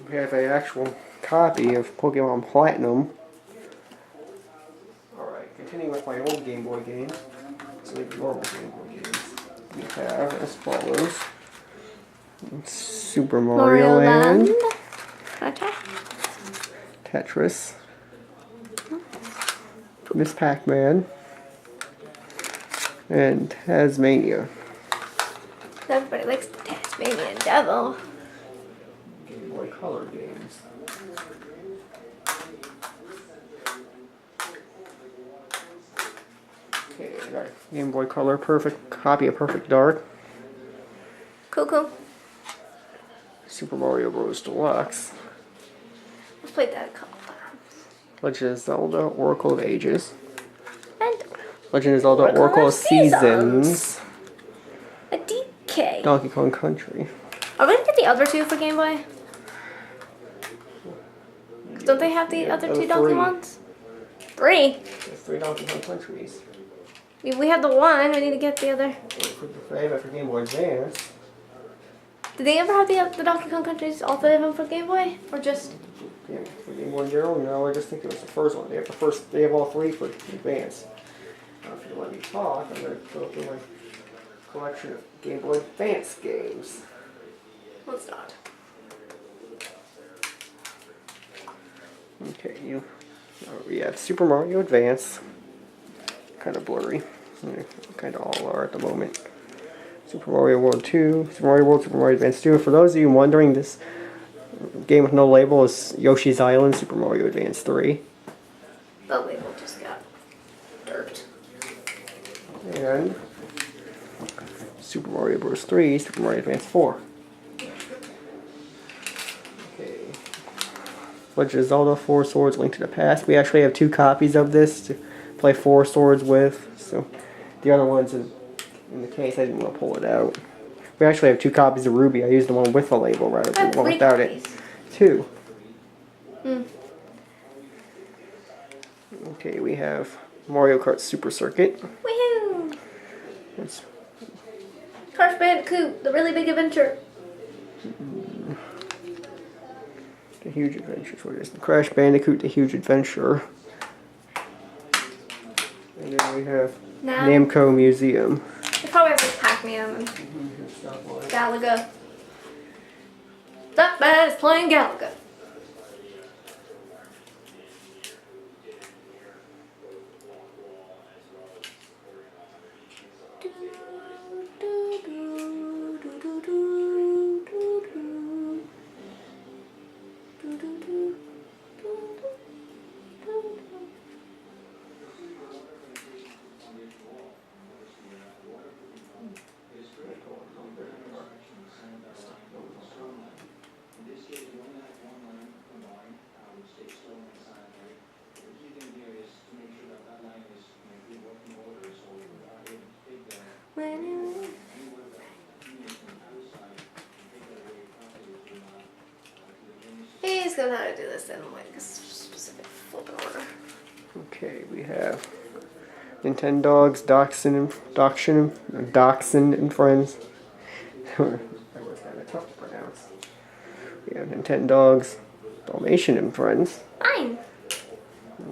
We have an actual copy of Pokemon Platinum. Alright, continuing with my old Game Boy games. So like normal Game Boy games. We have as follows. Super Mario Land. Tetris. Miss Pac-Man. And Tasmania. Everybody likes the Tasmanian Devil. Game Boy Color games. Okay, I got Game Boy Color Perfect copy of Perfect Dark. Cool. Super Mario Bros. Deluxe. I've played that a couple times. Legend of Zelda Oracle of Ages. And Legend of Zelda Oracle of Seasons. a DK. Donkey Kong Country. Are we gonna get the other two for Game Boy? 'Cause don't they have the other two Donkey ones? Three. There's 3 Donkey Kong Countries. We have the one. We need to get the other. For Game Boy Advance. Did they ever have the Donkey Kong Countries, all three of them for Game Boy, or just? Yeah, for Game Boy General, no, I just think it was the first one. They have all 3 for Advance. Now, if you let me talk, I'm going to go through my collection of Game Boy Advance games. Let's not. Okay, we have Super Mario Advance. Kind of blurry. Kind of all are at the moment. Super Mario World 2, Super Mario World, Super Mario Advance 2. For those of you wondering, this game with no label is Yoshi's Island, Super Mario Advance 3. The label just got dirt. And Super Mario Bros. 3, Super Mario Advance 4. Okay. Legend of Zelda 4 Swords Link to the Past. We actually have 2 copies of this to play 4 Swords with. So the other one's in the case. I didn't want to pull it out. We actually have 2 copies of Ruby. I used the one with the label rather than the one without it. 2. Okay, we have Mario Kart Super Circuit. Woohoo! It's Crash Bandicoot, the really big adventure. The Huge Adventure. So it is Crash Bandicoot, The Huge Adventure. And then we have Namco Museum. It probably has like Pac-Man and Galaga. That bad is playing Galaga. He's gonna know how to do this in like a specific flipping order. Okay, we have Nintendogs, Dachshund and Friends. That was kind of tough to pronounce. We have Nintendogs, Dalmatian and Friends. Fine.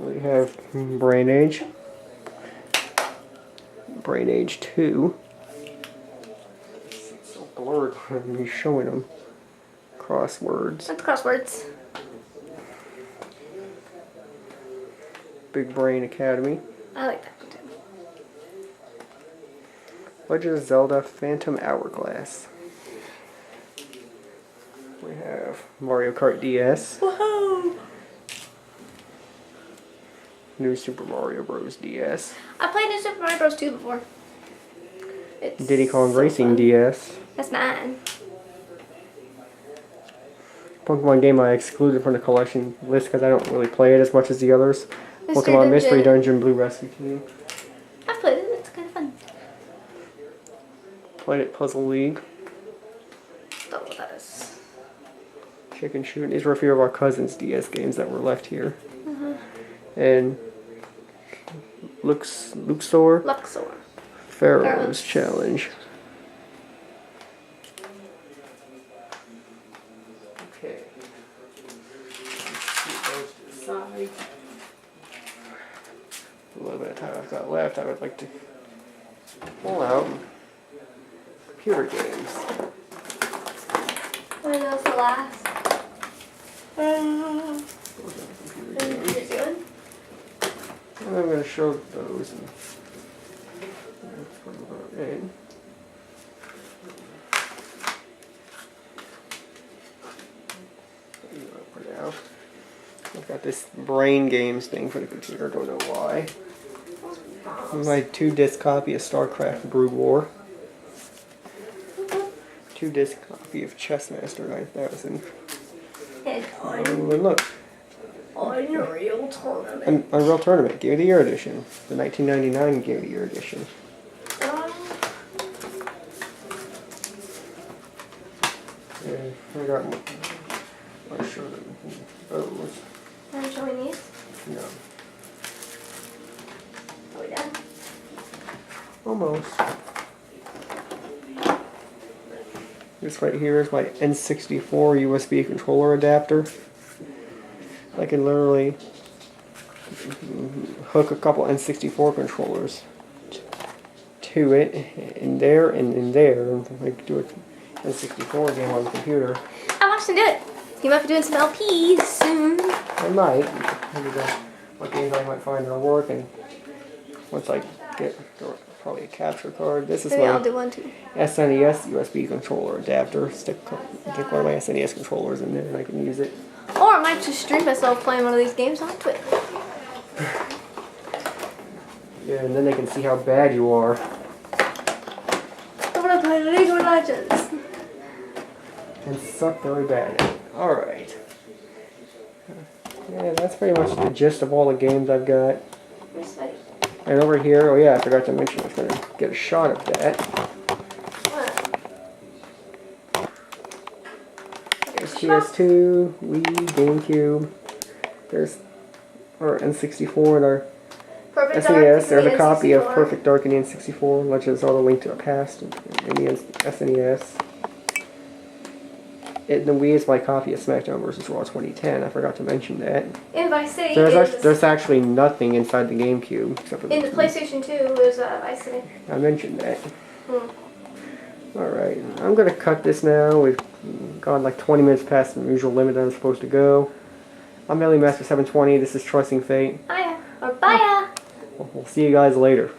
We have Brain Age. Brain Age 2. It's so blurred when you're showing them. Crosswords. That's crosswords. Big Brain Academy. I like that one too. Legend of Zelda Phantom Hourglass. We have Mario Kart DS. Woohoo! New Super Mario Bros. DS. I played New Super Mario Bros. 2 before. It's Diddy Kong so Racing fun. DS. That's mine. Pokemon game I excluded from the collection list because I don't really play it as much as the others. Mystery Pokemon Dungeon. Mystery Dungeon Blue Rescue Team. I've played it. It's kind of fun. Played it Puzzle League. Don't know what that is. Chicken Shoot. These were a few of our cousins' DS games that were left here. And Luxor. Pharaoh's Challenge. Okay. A little bit of time I've got left, I would like to pull out computer games. When was the last? Computer games. And I'm going to show those. And that's what I'm going to for now. I've got this brain games thing for the computer, don't know why. My 2-disc copy of StarCraft Brood War. 2-disc copy of Chessmaster 9000. And look, Unreal Tournament. Unreal Tournament, Game of the Year edition. The 1999 Game of the Year edition. And I got more. I'll show them those. Are you showing these? No. Are we done? Almost. This right here is my N64 USB controller adapter. I can literally hook a couple N64 controllers to it, in there and in there, and like do a N64 game on the computer. I watched him do it. He might be doing some LPs soon. I might. Maybe what games I might find that'll work, and once I get probably a capture card. This is Maybe I'll my do one too. SNES USB controller adapter. Stick one of my SNES controllers in there, and I can use it. Or I might just stream myself playing one of these games on Twitch. Yeah, and then they can see how bad you are. I'm gonna play League of Legends. And suck very bad at it. Alright. Yeah, that's pretty much the gist of all the games I've got. I'm sweaty. And over here, oh yeah, I forgot to mention I was going to get a shot of that. There's PS2, Wii, GameCube. There's our N64 and our Perfect SNES. There's a Dark copy of N64. Perfect Dark in the N64, Legends of Zelda: Link to the Past in the SNES. And the Wii is my copy of SmackDown vs. Raw 2010. I forgot to mention that. In Vice City There's actually nothing inside the GameCube except for in the PlayStation 2 is Vice City. I mentioned that. Alright, I'm going to cut this now. We've gone like 20 minutes past the usual limit that I'm supposed to go. I'm Master 720. This is Trusting Fate. Hiya. Or bye. We'll see you guys later.